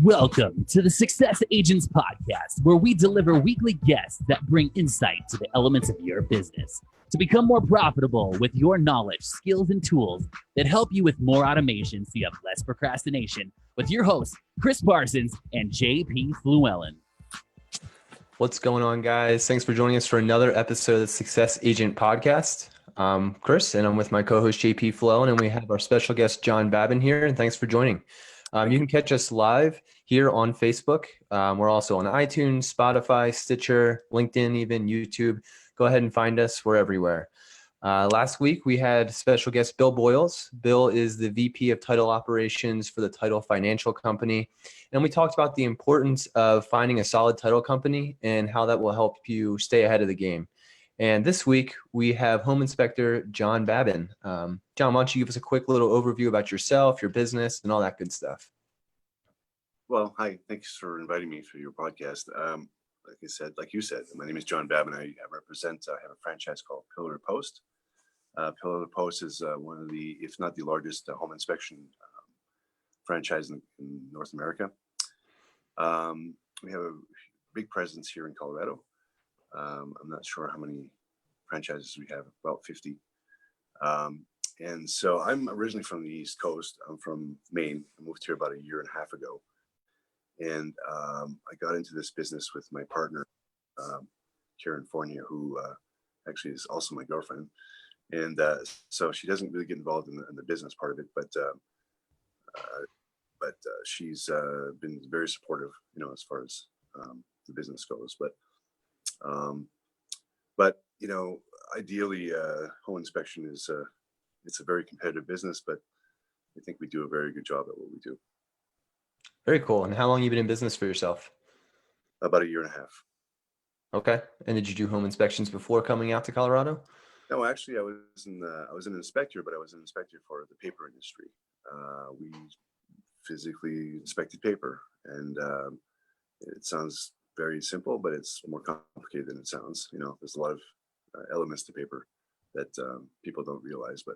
Welcome to the Success Agents Podcast, where we deliver weekly guests that bring insight to the elements of your business to become more profitable with your knowledge, skills, and tools that help you with more automation so you have less procrastination with your hosts, Chris Parsons and JP Fluellen. What's going on, guys? Thanks for joining us for another episode of the Success Agent Podcast. I'm Chris, and I'm with my co-host JP Fluellen, and we have our special guest, John Babin, here, and thanks for joining. You can catch us live here on Facebook. We're also on iTunes, Spotify, Stitcher, LinkedIn, even YouTube. Go ahead and find us. We're everywhere. Last week, we had special guest Bill Boyles. Bill is the VP of Title Operations for the Title Financial Company. And we talked about the importance of finding a solid title company and how that will help you stay ahead of the game. And this week, we have Home Inspector John Babin. John, why don't you give us a quick little overview about yourself, your business, and all that good stuff? Well, hi. Thanks for inviting me for your podcast. Like you said, my name is John Babin. I have a franchise called Pillar to Post. Pillar to Post is one of the, if not the largest home inspection franchise in North America. We have a big presence here in Colorado. I'm not sure how many franchises we have, about 50. And so I'm originally from the East Coast. I'm from Maine. I moved here about a year and a half ago. And I got into this business with my partner, Karen Fournier, who actually is also my girlfriend. And so she doesn't really get involved in the business part of it, but she's been very supportive, as far as the business goes. But ideally, home inspection is it's a very competitive business, but I think we do a very good job at what we do. Very cool. And how long have you been in business for yourself? About a year and a half. Okay. And did you do home inspections before coming out to Colorado? No, actually, I was an inspector, but I was an inspector for the paper industry. We physically inspected paper, and it sounds very simple, but it's more complicated than it sounds. There's a lot of elements to paper that people don't realize. But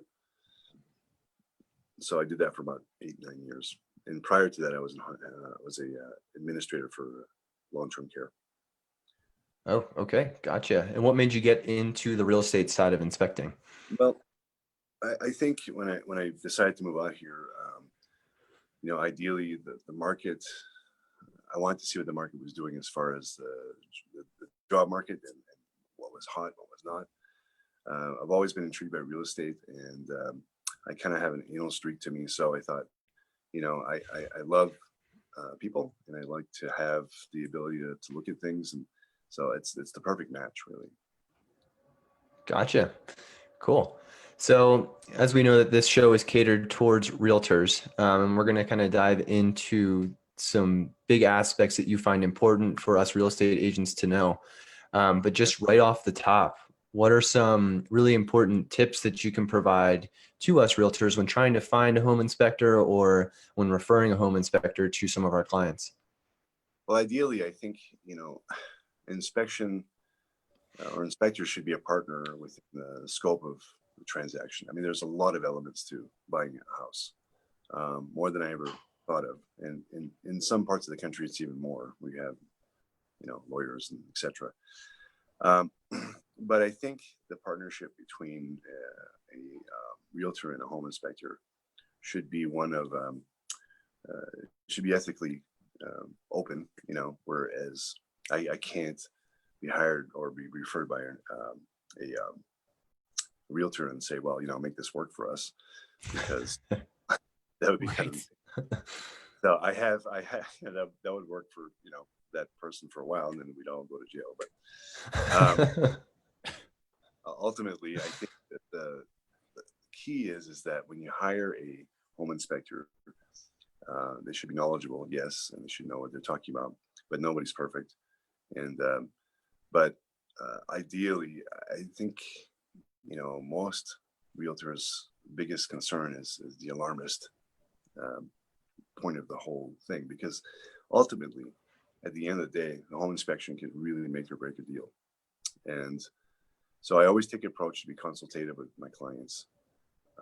so I did that for about 8-9 years. And prior to that, I was a administrator for long-term care. Oh, okay. Gotcha. And what made you get into the real estate side of inspecting? Well, I think when I decided to move out here, ideally the market, I wanted to see what the market was doing as far as the job market and what was hot, what was not. I've always been intrigued by real estate, and I kind of have an anal streak to me. So I thought, I love people, and I like to have the ability to look at things. And so it's the perfect match, really. Gotcha. Cool. So as we know that this show is catered towards realtors, and we're going to kind of dive into some big aspects that you find important for us real estate agents to know. But just right off the top, what are some really important tips that you can provide to us realtors when trying to find a home inspector or when referring a home inspector to some of our clients? Well, ideally, I think, inspection or inspectors should be a partner within the scope of the transaction. I mean, there's a lot of elements to buying a house, more than I ever thought of. And in some parts of the country, it's even more. We have, lawyers and et cetera. But I think the partnership between a realtor and a home inspector should be one of, should be ethically open, whereas I can't be hired or be referred by a realtor and say, well, make this work for us, because that would be kind of, so I have that would work for, that person for a while, and then we'd all go to jail. But ultimately, I think that the key is that when you hire a home inspector, they should be knowledgeable, yes, and they should know what they're talking about, but nobody's perfect. And but ideally, I think most realtors' biggest concern is the alarmist point of the whole thing, because ultimately, at the end of the day, the home inspection can really make or break a deal. And so I always take the approach to be consultative with my clients.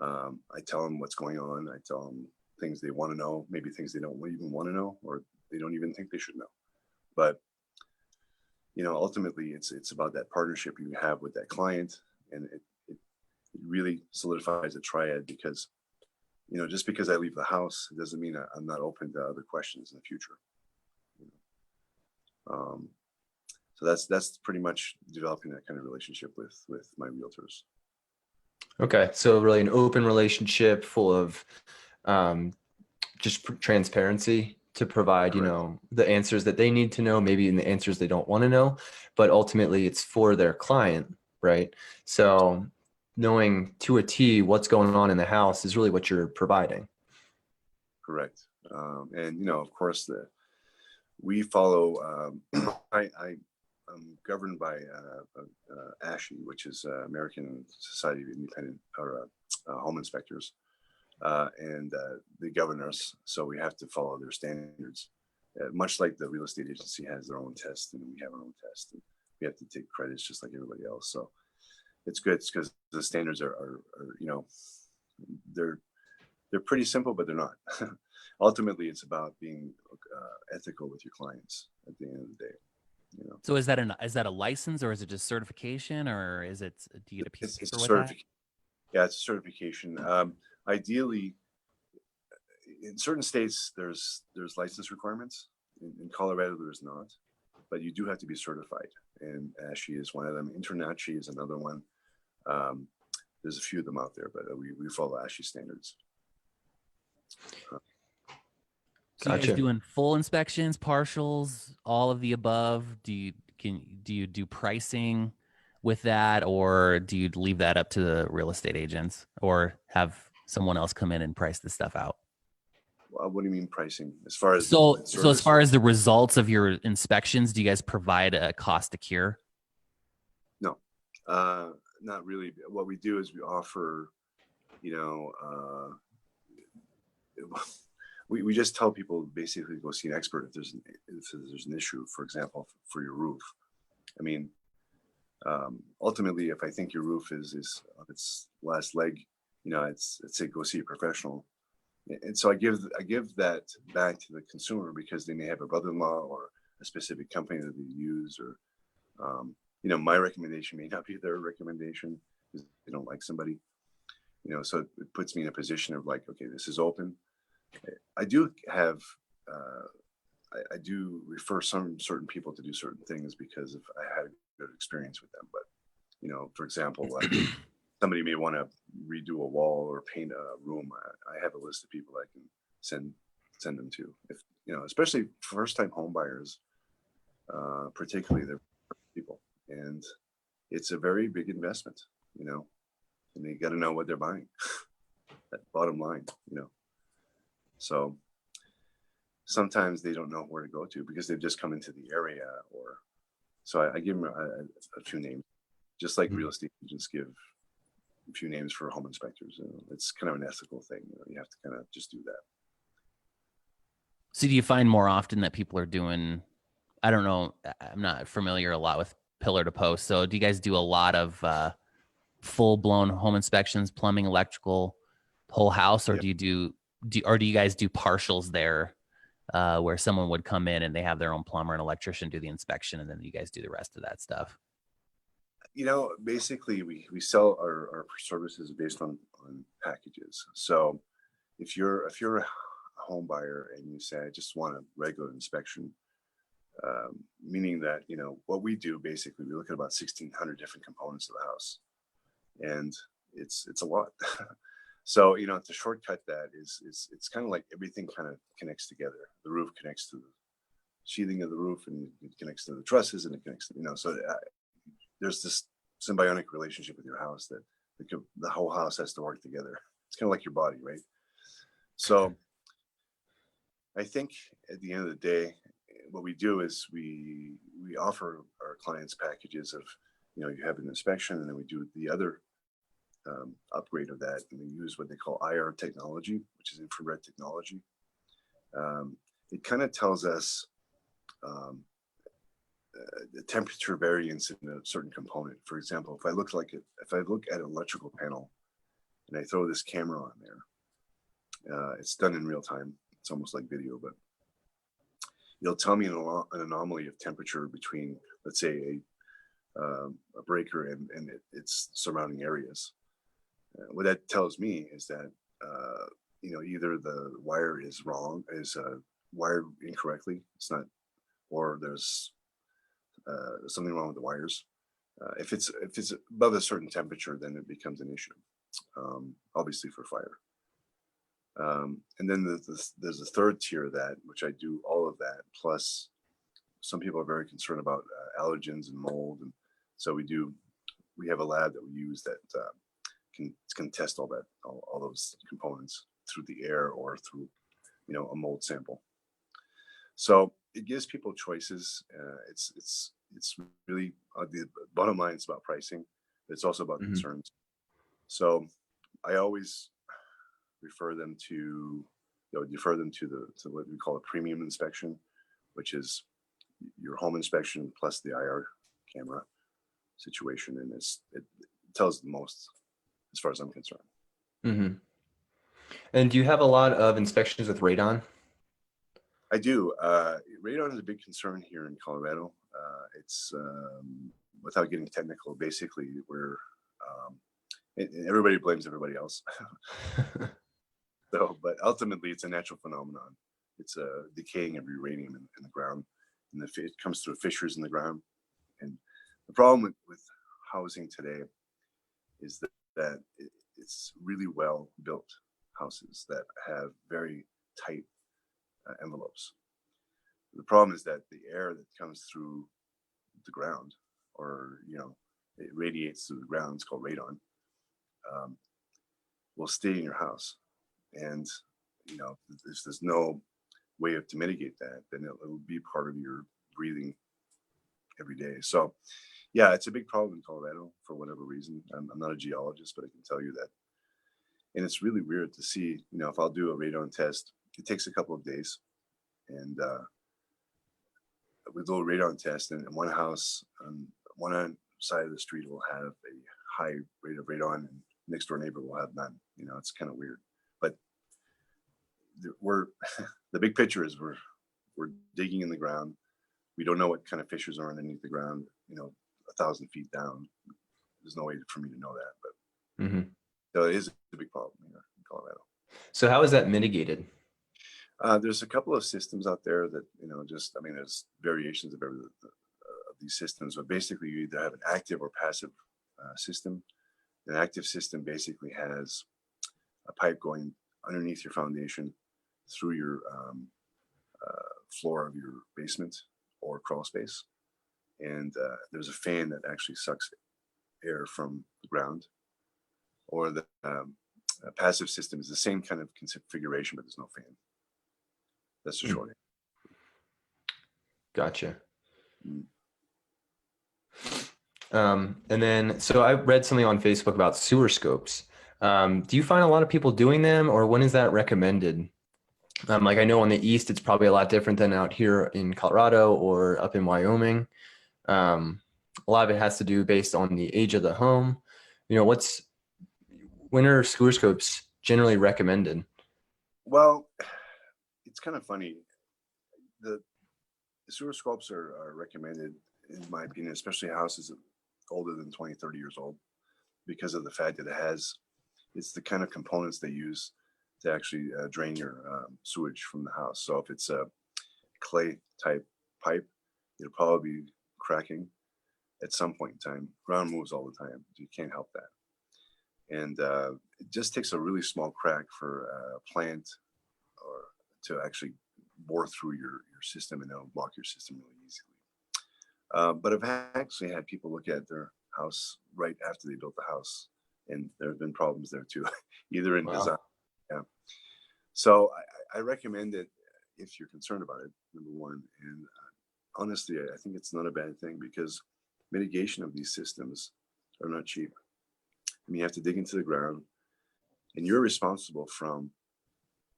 I tell them what's going on. I tell them things they want to know, maybe things they don't even want to know, or they don't even think they should know. But ultimately, it's about that partnership you have with that client, and it really solidifies a triad, because just because I leave the house, it doesn't mean I'm not open to other questions in the future. So that's pretty much developing that kind of relationship with my realtors. Okay, so really an open relationship full of just transparency to provide, the answers that they need to know, maybe in the answers they don't want to know, but ultimately it's for their client, right? So knowing to a T what's going on in the house is really what you're providing. Correct. And of course, we follow. I'm governed by ASHI, which is American Society of Independent or Home Inspectors, and they govern us, so we have to follow their standards. Much like the real estate agency has their own test, and we have our own test, and we have to take credits just like everybody else. So it's good because the standards are they're pretty simple, but they're not. Ultimately, it's about being ethical with your clients at the end of the day. So is that a license, or is it just certification, or is it, do you get a piece of paper with that? Yeah, it's a certification. Ideally, in certain states, there's license requirements. In Colorado, there's not, but you do have to be certified, and ASHI is one of them. InterNACHI is another one. There's a few of them out there, but we follow ASHI standards. So you guys doing full inspections, partials, all of the above? Do you do pricing with that, or do you leave that up to the real estate agents, or have someone else come in and price this stuff out? What do you mean pricing? As far as so as far as the results of your inspections, do you guys provide a cost to cure? No, not really. What we do is we offer, we just tell people basically go see an expert if there's an issue, for example, for your roof. I mean, ultimately, if I think your roof is on its last leg, I'd say go see a professional. And so I give that back to the consumer, because they may have a brother-in-law or a specific company that they use, or my recommendation may not be their recommendation because they don't like somebody. So it puts me in a position of like, okay, this is open. I do have, I do refer some certain people to do certain things because if I had a good experience with them. But, for example, like somebody may want to redo a wall or paint a room. I have a list of people I can send them to. If, especially first-time home buyers, particularly they're people. And it's a very big investment, and they got to know what they're buying. That bottom line, So sometimes they don't know where to go to because they've just come into the area, or so I give them a few names, just like real estate agents give a few names for home inspectors. It's kind of an ethical thing. You have to kind of just do that. So do you find more often that people are doing, I don't know, I'm not familiar a lot with pillar to post. So do you guys do a lot of full blown home inspections, plumbing, electrical, whole house, or do you guys do partials there, where someone would come in and they have their own plumber and electrician do the inspection, and then you guys do the rest of that stuff? Basically we sell our services based on packages. So if you're a home buyer and you say, I just want a regular inspection, meaning that, what we do, basically, we look at about 1,600 different components of the house, and it's a lot. So, to shortcut that it's kind of like everything kind of connects together. The roof connects to the sheathing of the roof, and it connects to the trusses, and it connects, so there's this symbiotic relationship with your house that the whole house has to work together. It's kind of like your body, right? So I think at the end of the day, what we do is we offer our clients packages of, you have an inspection, and then we do the other upgrade of that, and we use what they call IR technology, which is infrared technology. It kind of tells us the temperature variance in a certain component. For example, if I look at an electrical panel and I throw this camera on there, it's done in real time. It's almost like video, but it'll tell me an anomaly of temperature between, let's say, a breaker and its surrounding areas. What that tells me is that either the wire is wrong, is wired incorrectly. It's not, or there's something wrong with the wires. If it's above a certain temperature, then it becomes an issue, obviously for fire. And then there's a third tier of that, which I do all of that. Plus, some people are very concerned about allergens and mold, and so we have a lab that we use that can test all those components through the air or through a mold sample. So it gives people choices. It's really the bottom line is about pricing, but it's also about concerns. So I always defer them to what we call a premium inspection, which is your home inspection plus the IR camera situation, and it tells the most as far as I'm concerned. Mm-hmm. And do you have a lot of inspections with radon? I do. Radon is a big concern here in Colorado. It's without getting technical, basically we're and everybody blames everybody else. So, but ultimately it's a natural phenomenon. It's a decaying of uranium in the ground, and it comes through fissures in the ground. And the problem with housing today is that it's really well built houses that have very tight envelopes. The problem is that the air that comes through the ground, or it radiates through the ground, it's called radon, will stay in your house. And if there's no way to mitigate that, then it'll be part of your breathing every day. So yeah, it's a big problem in Colorado for whatever reason. I'm not a geologist, but I can tell you that. And it's really weird to see, if I'll do a radon test, it takes a couple of days. And we do a radon test, and one house on one side of the street will have a high rate of radon, and next door neighbor will have none. It's kind of weird. But the big picture is we're digging in the ground. We don't know what kind of fissures are underneath the ground, 1,000 feet down. There's no way for me to know that, but so it is a big problem here in Colorado. So how is that mitigated? There's a couple of systems out there that, there's variations of these systems, but basically you either have an active or passive system. An active system basically has a pipe going underneath your foundation through your floor of your basement or crawl space. And there's a fan that actually sucks air from the ground. Or the passive system is the same kind of configuration, but there's no fan. That's the short answer. Gotcha. And then, so I read something on Facebook about sewer scopes. Do you find a lot of people doing them, or when is that recommended? Like I know on the East, it's probably a lot different than out here in Colorado or up in Wyoming. A lot of it has to do based on the age of the home. When are sewer scopes generally recommended? Well, it's kind of funny. The sewer scopes are recommended, in my opinion, especially houses older than 20, 30 years old, because of the fact that it's the kind of components they use to actually drain your sewage from the house. So if it's a clay type pipe, it'll probably be cracking at some point in time. Ground moves all the time. You can't help that. And it just takes a really small crack for a plant or to actually bore through your system, and it'll block your system really easily. But I've actually had people look at their house right after they built the house, and there have been problems there too, either in design. Yeah. So I recommend it if you're concerned about it, number one. And honestly, I think it's not a bad thing, because mitigation of these systems are not cheap. I mean, you have to dig into the ground, and you're responsible from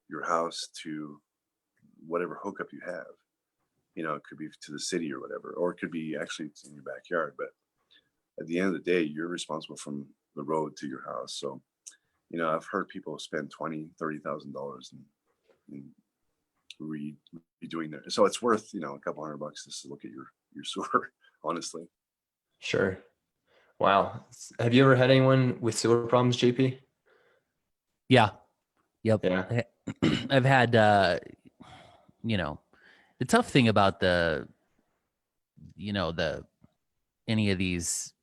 your house to whatever hookup you have. It could be to the city or whatever, or it could be actually in your backyard. But at the end of the day, you're responsible from the road to your house. So, I've heard people spend $20,000, $30,000 in redoing there. So it's worth, a couple $100 just to look at your sewer, honestly. Sure. Wow. Have you ever had anyone with sewer problems, JP? Yeah. Yep. Yeah. I've had, the tough thing about any of these,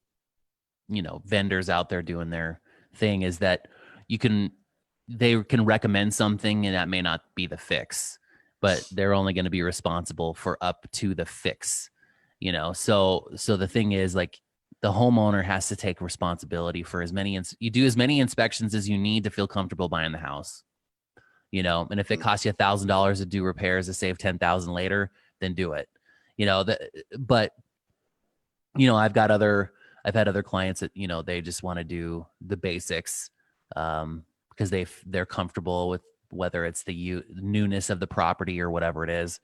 vendors out there doing their thing is that they can recommend something and that may not be the fix, but they're only going to be responsible for up to the fix, So the thing is, like, the homeowner has to take responsibility for you do as many inspections as you need to feel comfortable buying the house, and if it costs you $1,000 to do repairs to save 10,000 later, then do it, but I've had other clients that, they just want to do the basics, because they're comfortable with whether it's the newness of the property or whatever it is.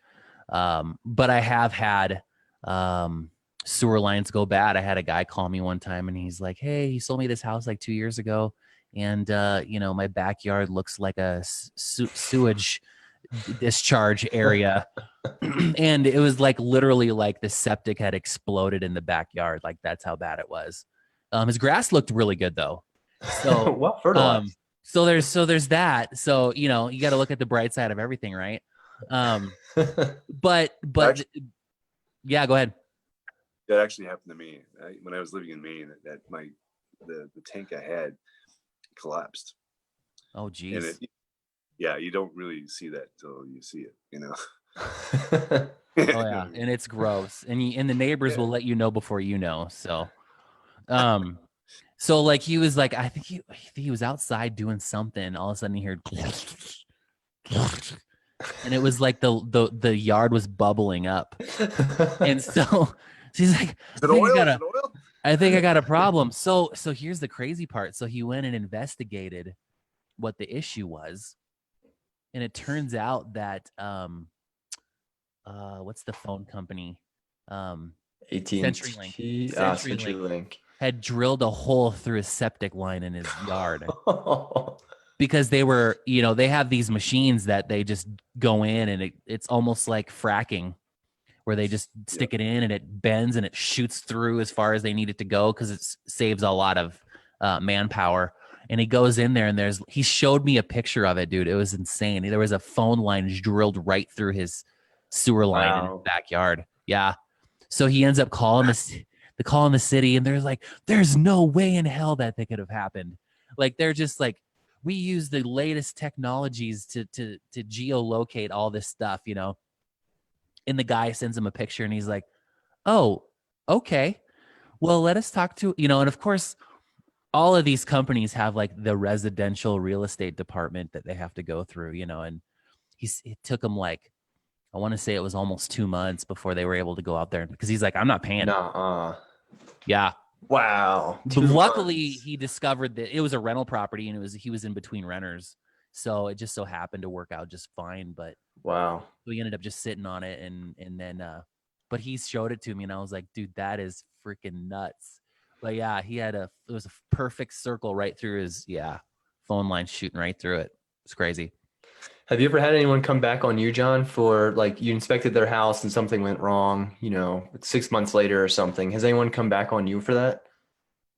But I have had, sewer lines go bad. I had a guy call me one time and he's like, "Hey, you sold me this house like 2 years ago. And, my backyard looks like a sewage discharge area." And it was like literally like the septic had exploded in the backyard. Like, that's how bad it was. His grass looked really good though. So, well fertilized. so there's that. So, you got to look at the bright side of everything, right? But yeah, go ahead. That actually happened to me when I was living in Maine. That the tank I had collapsed. Oh, geez. And you don't really see that till you see it, Oh yeah, and it's gross, and the neighbors will let you know before you know. So, so like he was like, I think he was outside doing something. All of a sudden, he heard, and it was like the yard was bubbling up, and so he's like, I think I got a problem. So here's the crazy part. So he went and investigated what the issue was, and it turns out that what's the phone company? AT&T. CenturyLink. CenturyLink had drilled a hole through a septic line in his yard because they were, they have these machines that they just go in and it's almost like fracking, where they just stick it in and it bends and it shoots through as far as they need it to go because it saves a lot of manpower. And he goes in there and he showed me a picture of it, dude. It was insane. There was a phone line drilled right through his sewer line in his backyard. Yeah. So he ends up calling the city, and they're like, "There's no way in hell that could have happened." Like, they're just like, "We use the latest technologies to geolocate all this stuff," And the guy sends him a picture, and he's like, "Oh, okay. Well, let us talk to," and of course, all of these companies have like the residential real estate department that they have to go through, and it took him like, I want to say it was almost 2 months before they were able to go out there, because he's like, "I'm not paying." Yeah. Wow. But luckily he discovered that it was a rental property, and he was in between renters. So it just so happened to work out just fine. But wow. We ended up just sitting on it, and then but he showed it to me, and I was like, "Dude, that is freaking nuts." But yeah, it was a perfect circle right through his phone line, shooting right through it. It's crazy. Have you ever had anyone come back on you, John, for like you inspected their house and something went wrong, 6 months later or something? Has anyone come back on you for that?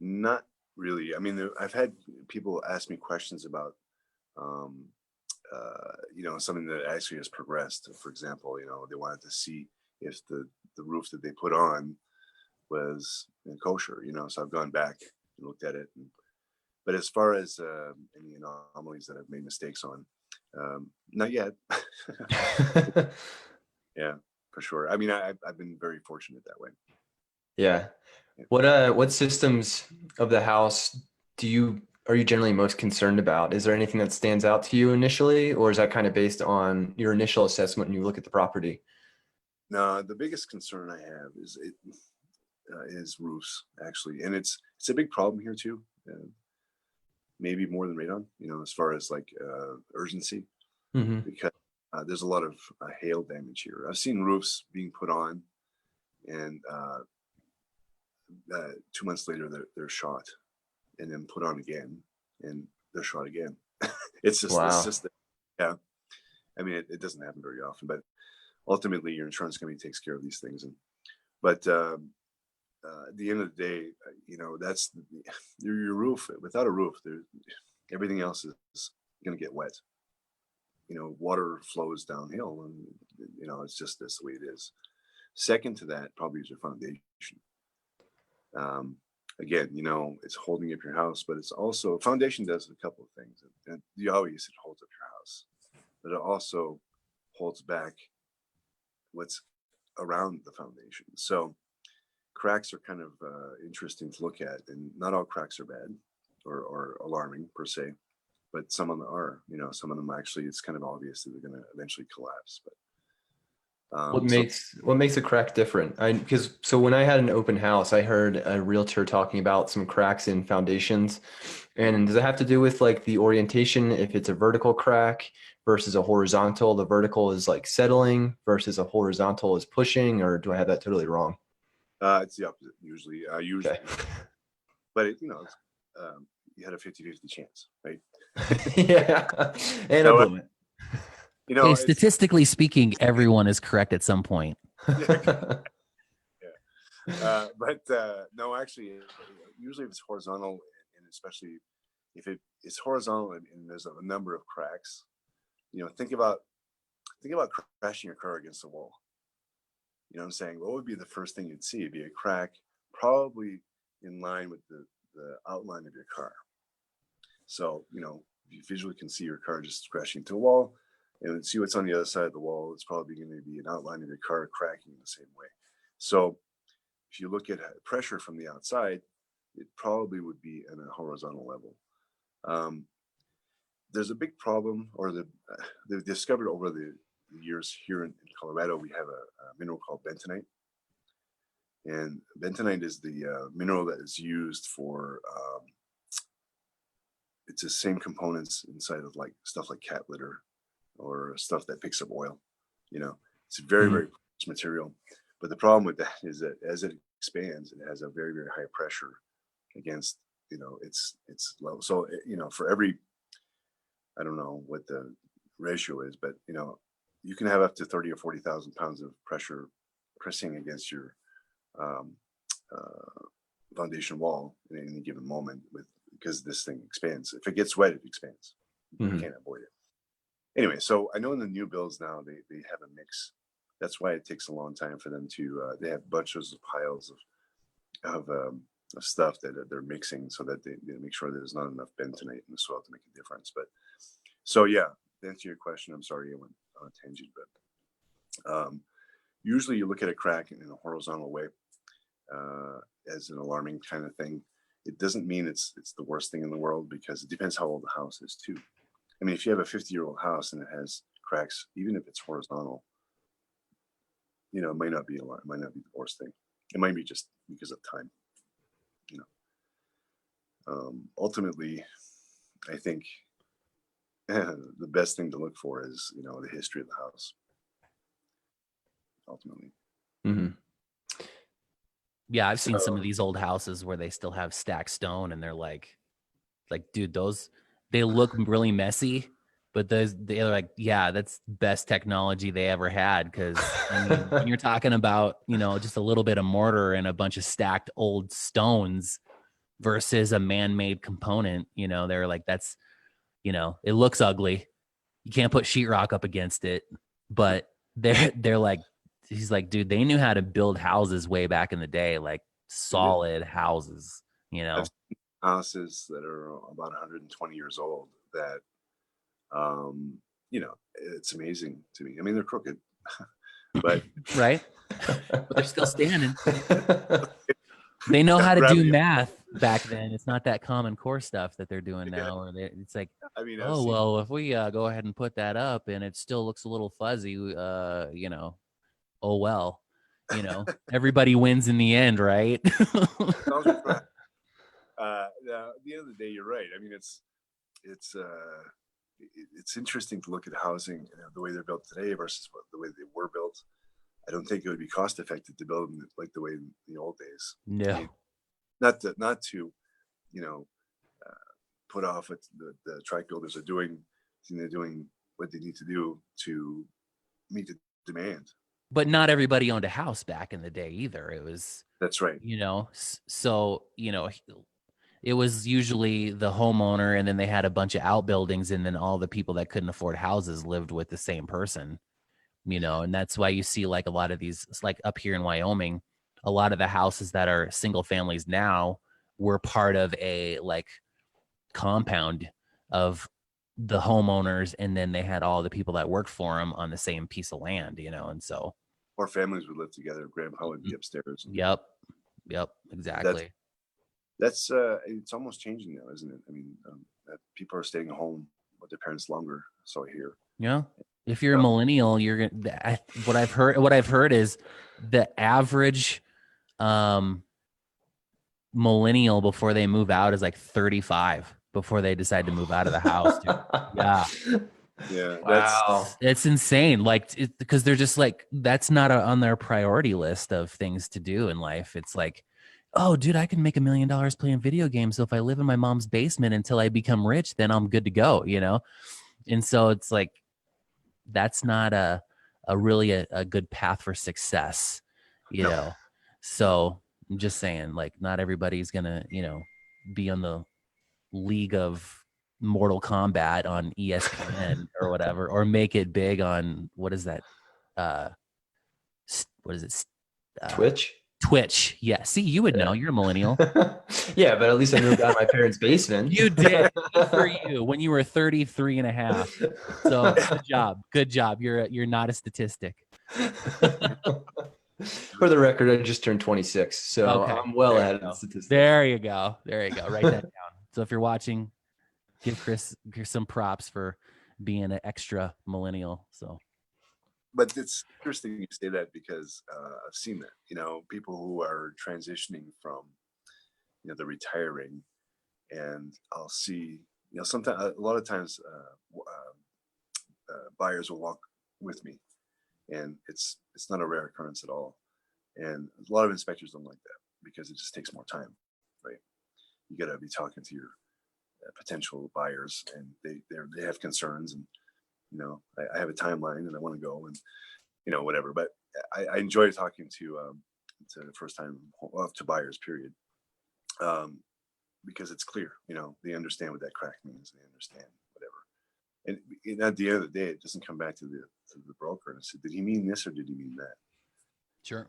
Not really. I mean, I've had people ask me questions about, something that actually has progressed. For example, they wanted to see if the roof that they put on was kosher, so I've gone back and looked at it. But as far as any anomalies that I've made mistakes on, not yet. Yeah, for sure. I mean, I've been very fortunate that way. Yeah. What systems of the house are you generally most concerned about? Is there anything that stands out to you initially, or is that kind of based on your initial assessment when you look at the property? No, the biggest concern I have is roofs, actually, and it's a big problem here too. Maybe more than radon, as far as like urgency, because there's a lot of hail damage here. I've seen roofs being put on, and 2 months later they're shot, and then put on again, and they're shot again. It's just wow. the system. Yeah, I mean, it doesn't happen very often, but ultimately your insurance company takes care of these things. But at the end of the day, that's your roof. Without a roof, everything else is going to get wet. Water flows downhill, and it's just this the way it is. Second to that probably is your foundation. Again, it's holding up your house, but it's also, foundation does a couple of things. And obviously it holds up your house, but it also holds back what's around the foundation. So cracks are kind of interesting to look at, and not all cracks are bad or alarming per se, but some of them are. Some of them actually, it's kind of obvious that they're going to eventually collapse. But what makes a crack different? So when I had an open house, I heard a realtor talking about some cracks in foundations. And does it have to do with like the orientation? If it's a vertical crack versus a horizontal, the vertical is like settling versus a horizontal is pushing, or do I have that totally wrong? It's the opposite usually. Okay. But you had a 50-50 chance, right? Yeah, and so, I blew it. Hey, statistically speaking, everyone is correct at some point. Yeah. But no, actually, usually if it's horizontal, and especially if it's horizontal and there's a number of cracks, think about crashing your car against the wall. You know what I'm saying? What would be the first thing you'd see? It'd be a crack, probably in line with the outline of your car. So, you visually can see your car just crashing into a wall, and see what's on the other side of the wall. It's probably going to be an outline of your car cracking the same way. So if you look at pressure from the outside, it probably would be in a horizontal level. There's a big problem, or they've discovered over the years here in Colorado, we have a mineral called bentonite. And bentonite is the mineral that is used for, it's the same components inside of like stuff like cat litter or stuff that picks up oil. It's a very, very rich material. But the problem with that is that as it expands, it has a very, very high pressure against, it's low. So, for every, I don't know what the ratio is, but, you can have up to 30 or 40,000 pounds of pressure pressing against your foundation wall at any given moment because this thing expands. If it gets wet, it expands. You can't avoid it. Anyway, so I know in the new builds now, they have a mix. That's why it takes a long time for them to, they have bunches of piles of stuff that they're mixing so that they make sure there's not enough bentonite in the soil to make a difference. But so, yeah, to answer your question, I'm sorry I went on a tangent, but usually you look at a crack in a horizontal way as an alarming kind of thing. It doesn't mean it's the worst thing in the world, because it depends how old the house is too. I mean, if you have a 50-year-old house and it has cracks, even if it's horizontal, it might not be the worst thing. It might be just because of time. Ultimately, I think the best thing to look for is, the history of the house. Ultimately. Yeah, I've seen some of these old houses where they still have stacked stone, and they're like, dude, they look really messy, but they're like, yeah, that's best technology they ever had. Because when you're talking about, just a little bit of mortar and a bunch of stacked old stones versus a man-made component, they're like, that's, it looks ugly. You can't put sheetrock up against it, but they're like, he's like, dude, they knew how to build houses way back in the day, like solid houses, I've seen houses that are about 120 years old that, it's amazing to me. I mean, they're crooked, but right. But they're still standing. They know how to do math back then. It's not that Common Core stuff that they're doing now, or it's like, I mean, well, if we go ahead and put that up and it still looks a little fuzzy, oh well, everybody wins in the end, right? At the end of the day, you're right. I mean, it's interesting to look at housing, the way they're built today versus the way they were built. I don't think it would be cost effective to build them like the way in the old days. No, I mean, not to put off what the track builders are doing. They're doing what they need to do to meet the demand. But not everybody owned a house back in the day either. It was, That's right. so, it was usually the homeowner, and then they had a bunch of outbuildings, and then all the people that couldn't afford houses lived with the same person, and that's why you see like a lot of these, like up here in Wyoming, a lot of the houses that are single families now were part of a like compound of the homeowners, and then they had all the people that worked for them on the same piece of land, and so. Or families would live together. Grandpa would be upstairs. Yep, exactly. That's it's almost changing now, isn't it? I mean, people are staying home with their parents longer, so I hear. Yeah. If you're a millennial, you're gonna. What I've heard is the average millennial before they move out is like 35 before they decide to move out of the house. Dude. Yeah. Yeah. Wow. It's insane. Like, because they're just like, that's not on their priority list of things to do in life. It's like, oh, dude, I can make $1 million playing video games. So if I live in my mom's basement until I become rich, then I'm good to go, And so it's like, that's not a really a good path for success, No. So I'm just saying, like, not everybody's gonna, be on the league of Mortal Kombat on ESPN or whatever, or make it big on what is that? What is it? Twitch. Twitch. Yeah. See, you would know. You're a millennial. Yeah, but at least I moved out of my parents' basement. You did. Good for you when you were 33 and a half. So good job. You're not a statistic. For the record, I just turned 26, so Okay. I'm well ahead of the statistics. There you go. Write that down. So if you're watching, give Chris some props for being an extra millennial. So, but it's interesting you say that because I've seen that. People who are transitioning from the retiring, and I'll see sometimes a lot of times buyers will walk with me, and it's not a rare occurrence at all. And a lot of inspectors don't like that because it just takes more time, right? You got to be talking to your potential buyers, and they have concerns, and I have a timeline, and I want to go, and whatever. But I enjoy talking to first time to buyers, period, because it's clear, they understand what that crack means, they understand whatever, and at the end of the day, it doesn't come back to the broker and say, did he mean this or did he mean that? sure.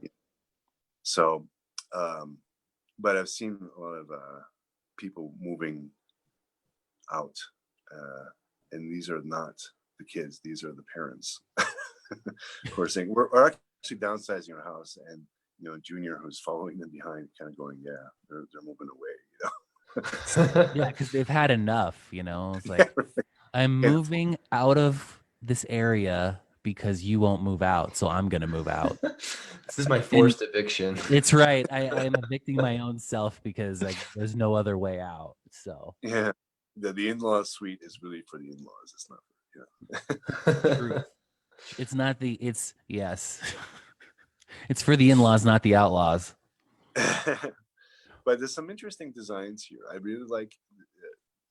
So, but I've seen a lot of people moving out, and these are not the kids; these are the parents who are saying, "We're actually downsizing our house," and Junior, who's following them behind, kind of going, "Yeah, they're moving away," Yeah, because they've had enough. It's like, I'm moving out of this area because you won't move out, so I'm gonna move out. This is my forced eviction. It's right. I'm evicting my own self because there's no other way out. So yeah, the in-law suite is really for the in-laws. It's not for True. It's not it's yes. It's for the in-laws, not the outlaws. But there's some interesting designs here. I really like.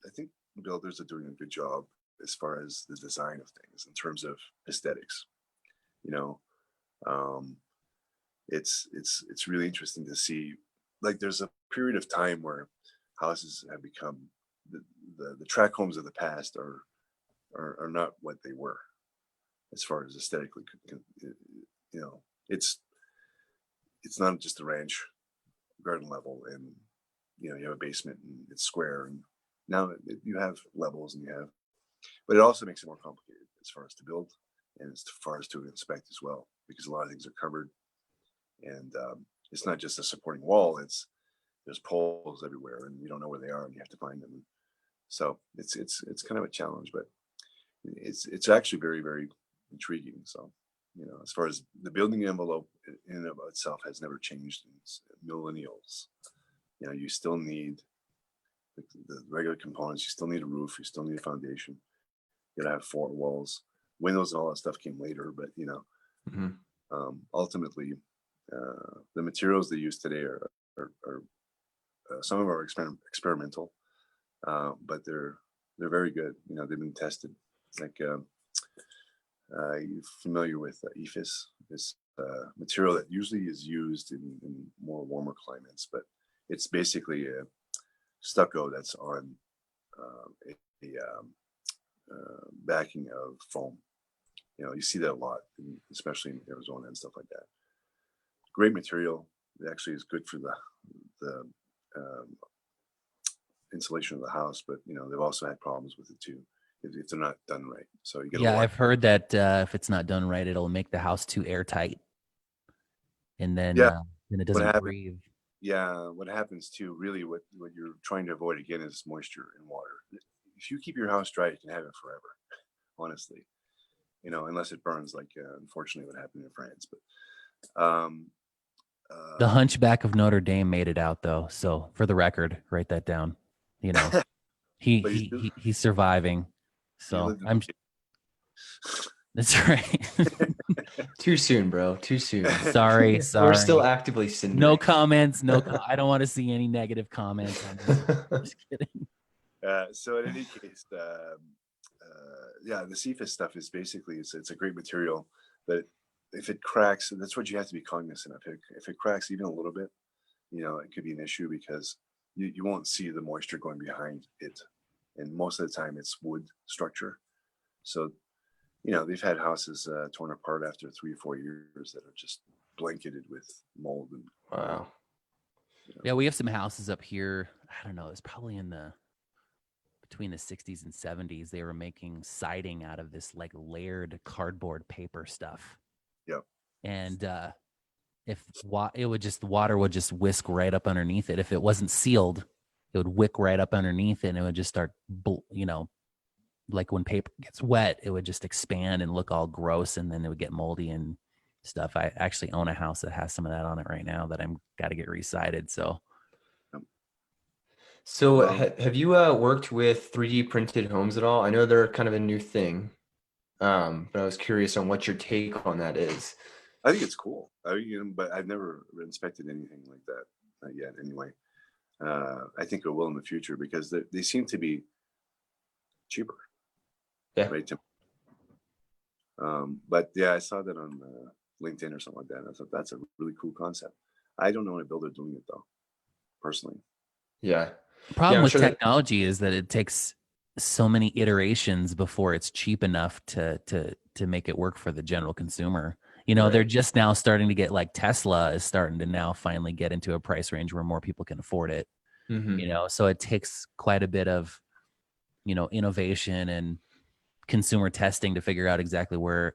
I think builders are doing a good job as far as the design of things in terms of aesthetics. It's really interesting to see. Like, there's a period of time where houses have become the tract homes of the past are not what they were as far as aesthetically. It's not just a ranch garden level, and you have a basement and it's square, and now you have levels, and but it also makes it more complicated as far as to build and as far as to inspect as well, because a lot of things are covered, and it's not just a supporting wall, there's poles everywhere, and you don't know where they are, and you have to find them. So it's kind of a challenge, but it's actually very, very intriguing. So as far as the building envelope in and of itself has never changed in millennials. You still need the regular components. You still need a roof. You still need a foundation. You gotta have 4 walls. Windows and all that stuff came later, but ultimately, the materials they use today are some of them are experimental, but they're very good. They've been tested. It's like you're familiar with EFIS. This material that usually is used in more warmer climates, but it's basically a stucco that's on backing of foam. You see that a lot, especially in Arizona and stuff like that. Great material. It actually is good for the insulation of the house, but they've also had problems with it too if they're not done right. So you get I've heard that if it's not done right, it'll make the house too airtight, and then it doesn't breathe. Yeah, what happens too, really, what you're trying to avoid again is moisture and water. If you keep your house dry, you can have it forever, honestly. Unless it burns, like unfortunately what happened in France. But the Hunchback of Notre Dame made it out though. So for the record, write that down. He's surviving. So that's right. Too soon, bro. Too soon. Sorry. We're still actively sitting. No comments. I don't want to see any negative comments on this. Just kidding. So in any case, the CFIS stuff is basically it's a great material, but if it cracks, that's what you have to be cognizant of. If it cracks even a little bit, it could be an issue because you won't see the moisture going behind it, and most of the time it's wood structure. So they've had houses torn apart after 3 or 4 years that are just blanketed with mold. And wow. Yeah, we have some houses up here. I don't know. It's probably between the 60s and 70s. They were making siding out of this like layered cardboard paper stuff. Yep. And the water would just whisk right up underneath it. If it wasn't sealed, it would wick right up underneath it, and it would just start, like when paper gets wet, it would just expand and look all gross, and then it would get moldy and stuff. I actually own a house that has some of that on it right now that I'm got to get resided. So have you worked with 3D printed homes at all? I know they're kind of a new thing, but I was curious on what your take on that is. I think it's cool. But I've never inspected anything like that, not yet anyway. I think it will in the future because they seem to be cheaper. Yeah. Right. But yeah, I saw that on LinkedIn or something like that. And I thought that's a really cool concept. I don't know any builder doing it though, personally. Yeah. The problem with technology is that it takes so many iterations before it's cheap enough to make it work for the general consumer. Right. They're just now starting to get, like, Tesla is starting to now finally get into a price range where more people can afford it. Mm-hmm. So it takes quite a bit of, innovation and consumer testing to figure out exactly where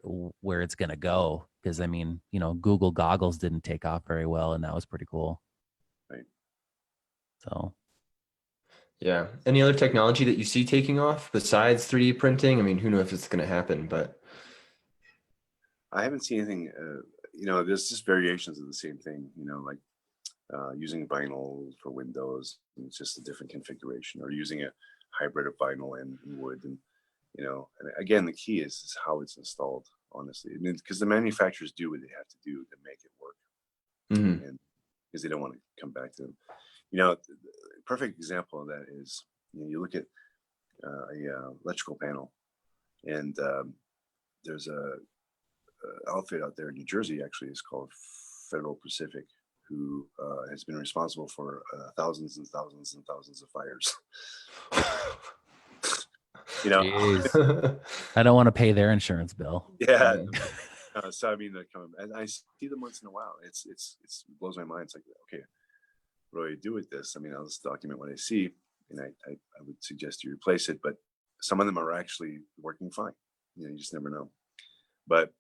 it's going to go. Because Google goggles didn't take off very well, and that was pretty cool. Right. So. Yeah. Any other technology that you see taking off besides 3D printing? Who knows if it's going to happen, but. I haven't seen anything, there's just variations of the same thing, like using vinyl for windows, and it's just a different configuration, or using a hybrid of vinyl and wood. And, and again, the key is how it's installed, honestly. Because the manufacturers do what they have to do to make it work. Mm-hmm. And because they don't want to come back to them. The perfect example of that is, you look at a electrical panel, and there's a outfit out there in New Jersey, actually, is called Federal Pacific, who has been responsible for thousands and thousands and thousands of fires. I don't want to pay their insurance bill. Yeah. So and I see them once in a while. It blows my mind. It's like, okay, what do I do with this? I'll just document what I see, and I would suggest you replace it. But some of them are actually working fine. You just never know. But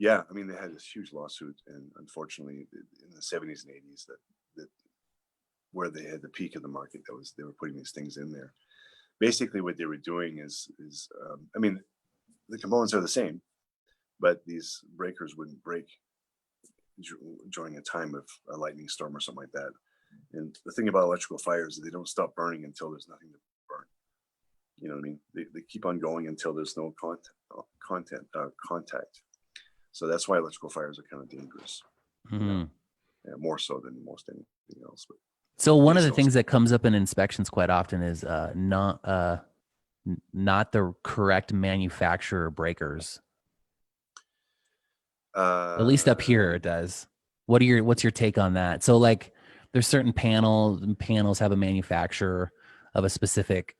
they had this huge lawsuit, and unfortunately, in the 70s and 80s, that where they had the peak of the market, they were putting these things in there. Basically, what they were doing is the components are the same, but these breakers wouldn't break during a time of a lightning storm or something like that. And the thing about electrical fires is they don't stop burning until there's nothing to burn. You know what I mean? They keep on going until there's no contact. So that's why electrical fires are kind of dangerous. Mm-hmm. Yeah, more so than most anything else. But so one of the things that comes up in inspections quite often is not the correct manufacturer breakers? At least up here it does. What's your take on that? So like there's certain panels, and panels have a manufacturer of a specific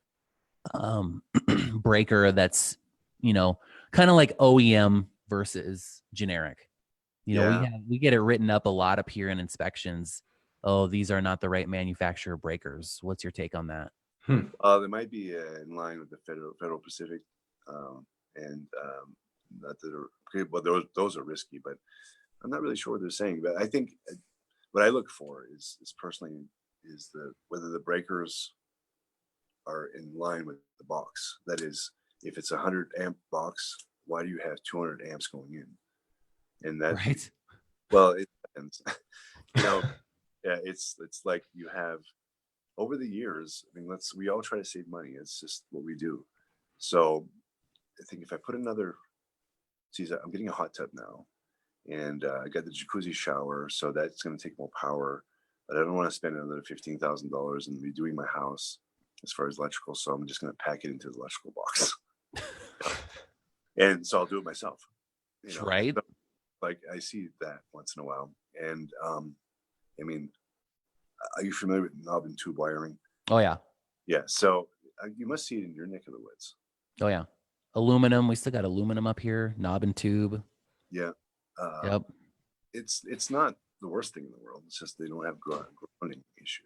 breaker that's, kind of like OEM versus generic. We get it written up a lot up here in inspections. Oh, these are not the right manufacturer breakers. What's your take on that? They might be in line with the Federal Pacific, and not that are, okay, well, those are risky, but I'm not really sure what they're saying. But I think what I look for is personally is whether the breakers are in line with the box. That is, if it's a 100 amp box, why do you have 200 amps going in? And that, Right. well, it depends. Yeah, it's like you have over the years. I mean, we all try to save money. It's just what we do. So I think if I put I'm getting a hot tub now, and I got the jacuzzi shower, so that's going to take more power. But I don't want to spend another $15,000 and redoing my house as far as electrical. So I'm just going to pack it into the electrical box, and so I'll do it myself. Right. So, like I see that once in a while, and I mean, are you familiar with knob and tube wiring? Oh yeah. Yeah. So you must see it in your neck of the woods. Oh yeah. Aluminum. We still got aluminum up here. Knob and tube. Yeah. Yep. It's not the worst thing in the world. It's just they don't have grounding issue,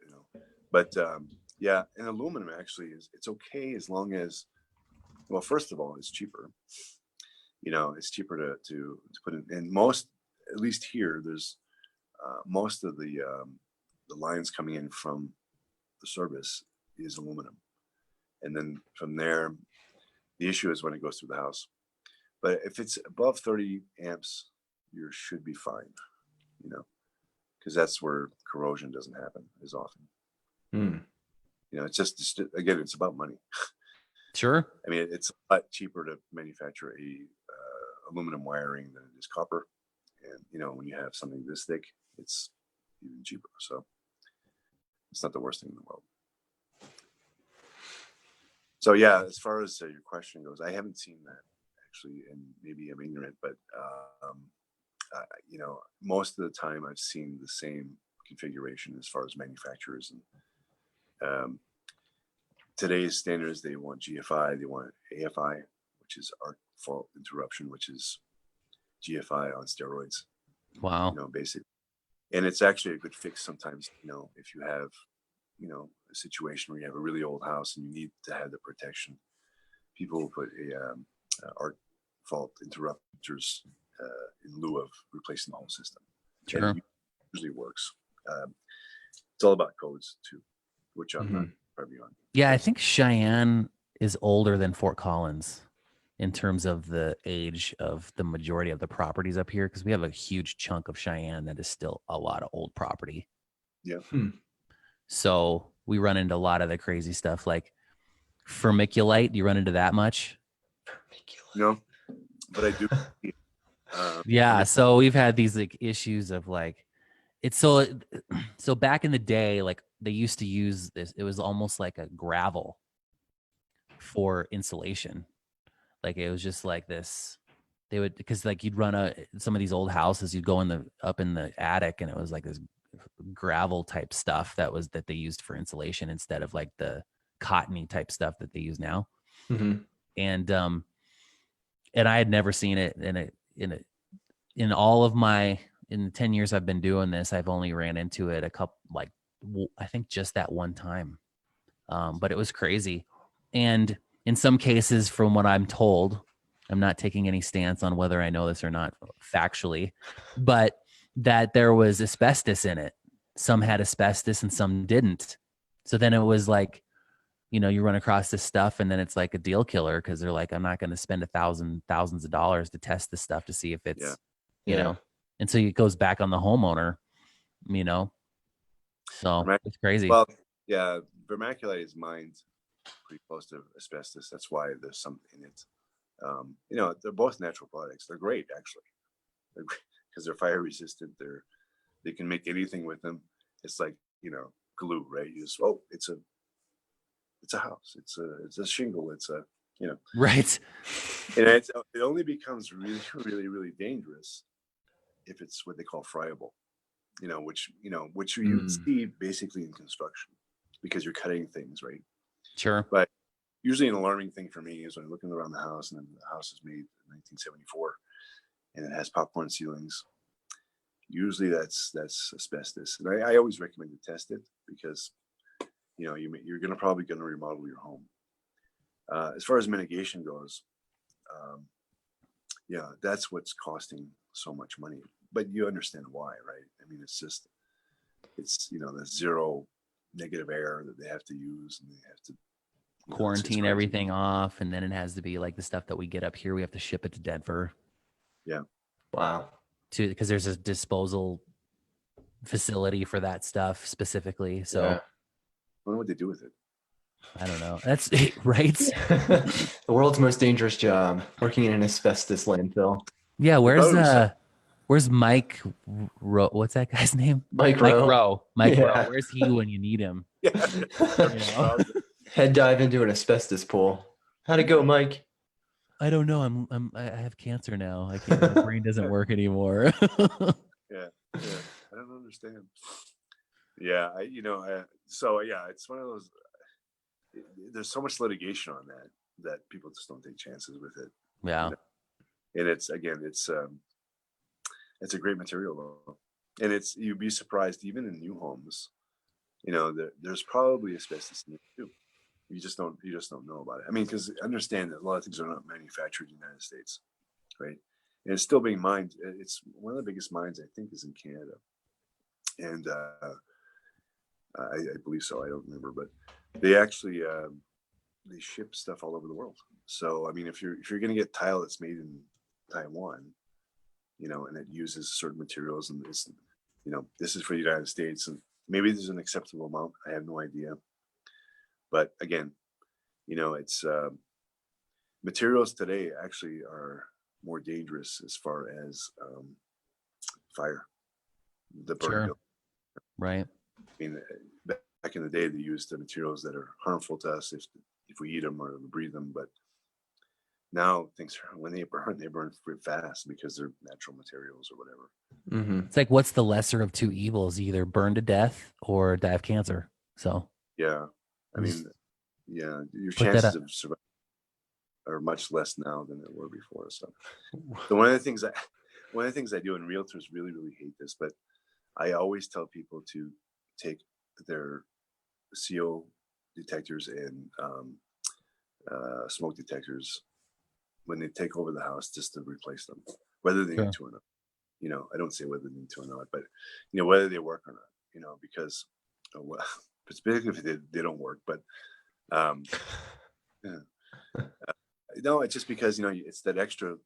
But yeah, and aluminum actually it's okay as long as, well, first of all, it's cheaper. It's cheaper to put in. And most, at least here, there's most of the lines coming in from the service is aluminum, and then from there, the issue is when it goes through the house. But if it's above 30 amps, you should be fine, because that's where corrosion doesn't happen as often. It's just again, it's about money. Sure. I mean, it's a lot cheaper to manufacture a aluminum wiring than it is copper, and when you have something this thick, it's even cheaper. So it's not the worst thing in the world. So yeah, as far as your question goes, I haven't seen that actually, and maybe I'm ignorant, but most of the time I've seen the same configuration as far as manufacturers. And today's standards, they want GFI, they want AFI, which is arc fault interruption, which is GFI on steroids. Wow. Basically, and it's actually a good fix sometimes. If you have, a situation where you have a really old house and you need to have the protection, people will put arc fault interrupters in lieu of replacing the whole system. Sure. And it usually works. It's all about codes too, which I'm not privy on. Yeah, I think Cheyenne is older than Fort Collins in terms of the age of the majority of the properties up here, because we have a huge chunk of Cheyenne that is still a lot of old property. Yeah. So we run into a lot of the crazy stuff like vermiculite. Do you run into that much? No, but I do. Yeah. So we've had these like issues of like, it's so back in the day, like they used to use this, it was almost like a gravel for insulation. Like it was just like this, they would, because like you'd run some of these old houses, you'd go up in the attic and it was like this gravel type stuff that they used for insulation instead of like the cottony type stuff that they use now. And I had never seen it in all of in the 10 years I've been doing this, I've only ran into it a couple, like I think just that one time. But it was crazy. And in some cases, from what I'm told, I'm not taking any stance on whether I know this or not factually, but that there was asbestos in it. Some had asbestos and some didn't. So then it was like, you run across this stuff and then it's like a deal killer because they're like, I'm not going to spend thousands of dollars to test this stuff to see if it's, you know, and so it goes back on the homeowner, so it's crazy. Well, yeah, vermiculite is mined pretty close to asbestos. That's why there's something in it. They're both natural products. They're great, actually, because they're fire resistant. They can make anything with them. It's like glue, right? You just it's it's a house. It's a shingle. It's a, you know, Right. and it only becomes really, really, really dangerous if it's what they call friable, which you see basically in construction because you're cutting things, right? Sure. But usually an alarming thing for me is when I'm looking around the house and the house is made in 1974 and it has popcorn ceilings. Usually that's asbestos. And I always recommend to test it because, you're probably going to remodel your home. As far as mitigation goes, that's what's costing so much money. But you understand why, right? I mean, it's the zero negative air that they have to use, and they have to quarantine everything off, and then it has to be like the stuff that we get up here. We have to ship it to Denver. Yeah. Wow. Because there's a disposal facility for that stuff specifically. So I wonder what they do with it. I don't know. That's right. The world's most dangerous job, working in an asbestos landfill. Yeah. Where's Mike Rowe? What's that guy's name? Mike Rowe. Mike Rowe. Where's he when you need him? Yeah. Head dive into an asbestos pool. How'd it go, Mike? I don't know. I have cancer now. I can't. My brain doesn't work anymore. Yeah. I don't understand. Yeah. So it's one of those. There's so much litigation on that people just don't take chances with it. Yeah. And it's a great material though. And you'd be surprised even in new homes, there's probably asbestos in it too. You just don't know about it. I mean, because understand that a lot of things are not manufactured in the United States, right? And it's still being mined. It's one of the biggest mines, I think, is in Canada. And I believe so. I don't remember, but they actually they ship stuff all over the world. So I mean, if you're going to get tile that's made in Taiwan, and it uses certain materials, and this is for the United States, and maybe there's an acceptable amount. I have no idea. But again, it's materials today actually are more dangerous as far as fire, the burn. Sure. Right. I mean, back in the day, they used the materials that are harmful to us if we eat them or breathe them. But now things when they burn pretty fast because they're natural materials or whatever. Mm-hmm. It's like, what's the lesser of two evils? Either burn to death or die of cancer. So yeah, I mean, your chances of survival are much less now than they were before. So one of the things I do, and realtors really, really hate this, but I always tell people to take their CO detectors and smoke detectors when they take over the house, just to replace them, whether they need to or not. I don't say whether they need to or not, but whether they work or not. Because particularly if they don't work, but no, it's just because it's that extra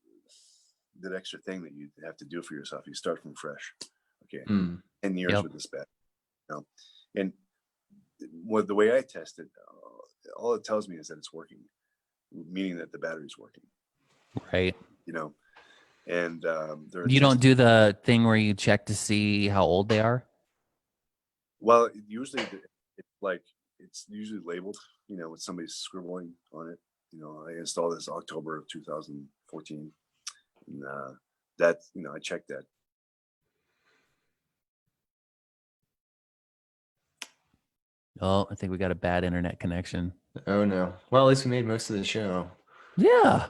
thing that you have to do for yourself. You start from fresh. Okay, 10 years with this bed, and the way I test it, all it tells me is that it's working, meaning that the battery's working. Right. And you don't do the thing where you check to see how old they are. Well, usually it's usually labeled, with somebody scribbling on it. I installed this October of 2014, and that I checked that. Oh, I think we got a bad internet connection. Oh no. Well, at least we made most of the show. Yeah.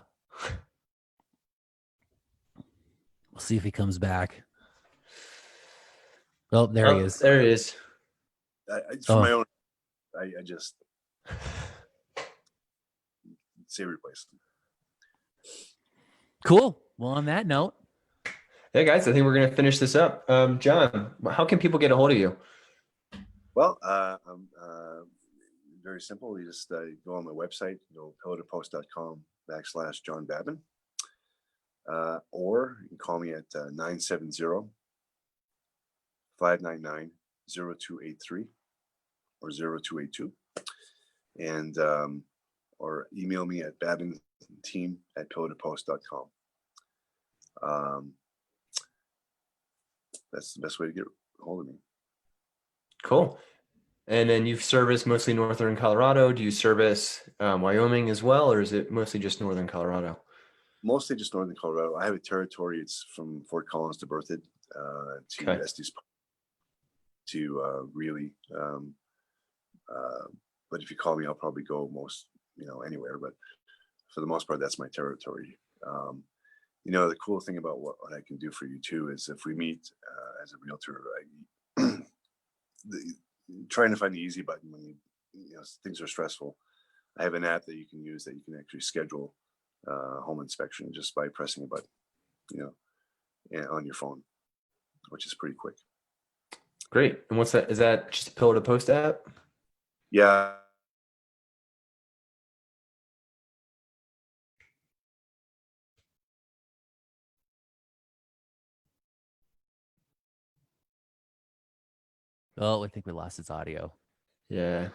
We'll see if he comes back. Oh, there he is. There he is. For my own, I just say replace them. Cool. Well, on that note. Hey guys, I think we're going to finish this up. John, how can people get a hold of you? Well, very simple. You just go on my website, pillowtopost.com/John Babin. Or you can call me at 970-599-0283 or 0282. And or email me at babinteam@pillowtopost.com. That's the best way to get a hold of me. Cool. And then you've serviced mostly Northern Colorado. Do you service Wyoming as well, or is it mostly just Northern Colorado? Mostly just Northern Colorado. I have a territory. It's from Fort Collins to Berthoud to Estes to Greeley. But if you call me, I'll probably go anywhere. But for the most part, that's my territory. The cool thing about what I can do for you too is if we meet as a realtor, trying to find the easy button when things are stressful. I have an app that you can use that you can actually schedule home inspection just by pressing a button, on your phone, which is pretty quick. Great. And what's that? Is that just a pillar to post app? Yeah. Oh, I think we lost his audio. Yeah.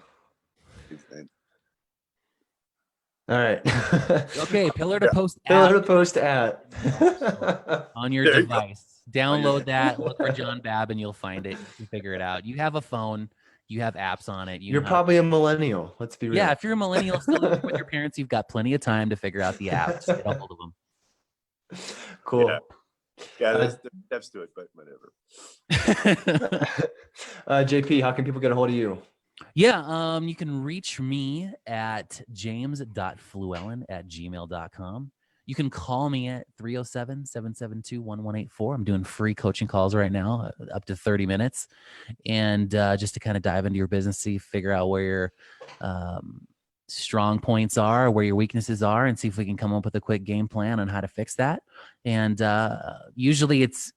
All right. Okay, pillar to post app. Pillar to post app. On your device. Download that. Look for John Babin. You'll find it. You figure it out. You have a phone. You have apps on it. You're probably a millennial. Let's be real. Yeah, if you're a millennial still living with your parents, you've got plenty of time to figure out the app. Just get a hold of them. Cool. Yeah, there's steps to it, but whatever. JP, how can people get a hold of you? Yeah, you can reach me at james.fluellen@gmail.com. You can call me at 307-772-1184. I'm doing free coaching calls right now, up to 30 minutes. And just to kind of dive into your business, see, figure out where your strong points are, where your weaknesses are, and see if we can come up with a quick game plan on how to fix that. And usually it's,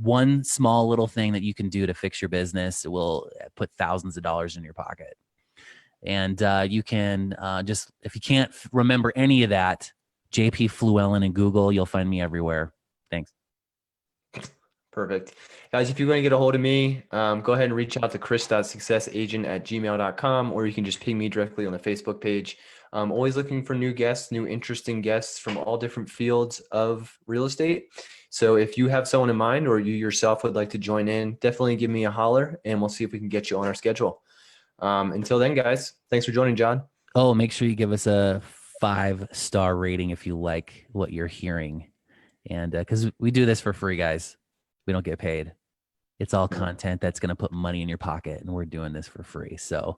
one small little thing that you can do to fix your business will put thousands of dollars in your pocket. And you can just, if you can't remember any of that, JP Fluellen in Google, you'll find me everywhere. Thanks. Perfect. Guys, if you want to get a hold of me, go ahead and reach out to chris.successagent@gmail.com, or you can just ping me directly on the Facebook page. I'm always looking for new guests, new interesting guests from all different fields of real estate. So if you have someone in mind or you yourself would like to join in, definitely give me a holler and we'll see if we can get you on our schedule. Until then, guys, thanks for joining, John. Oh, make sure you give us a 5-star rating if you like what you're hearing. And because we do this for free, guys. We don't get paid. It's all content that's going to put money in your pocket, and we're doing this for free. So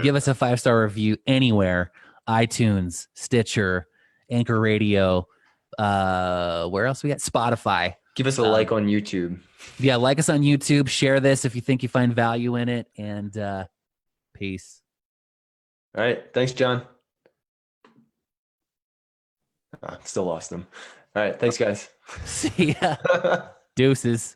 give us a 5-star review anywhere: iTunes, Stitcher, Anchor Radio. Where else we got? Spotify. Give us a like on YouTube. Yeah, like us on YouTube. Share this if you think you find value in it. And peace. All right. Thanks, John. Still lost them. All right. Thanks, guys. See ya. Deuces.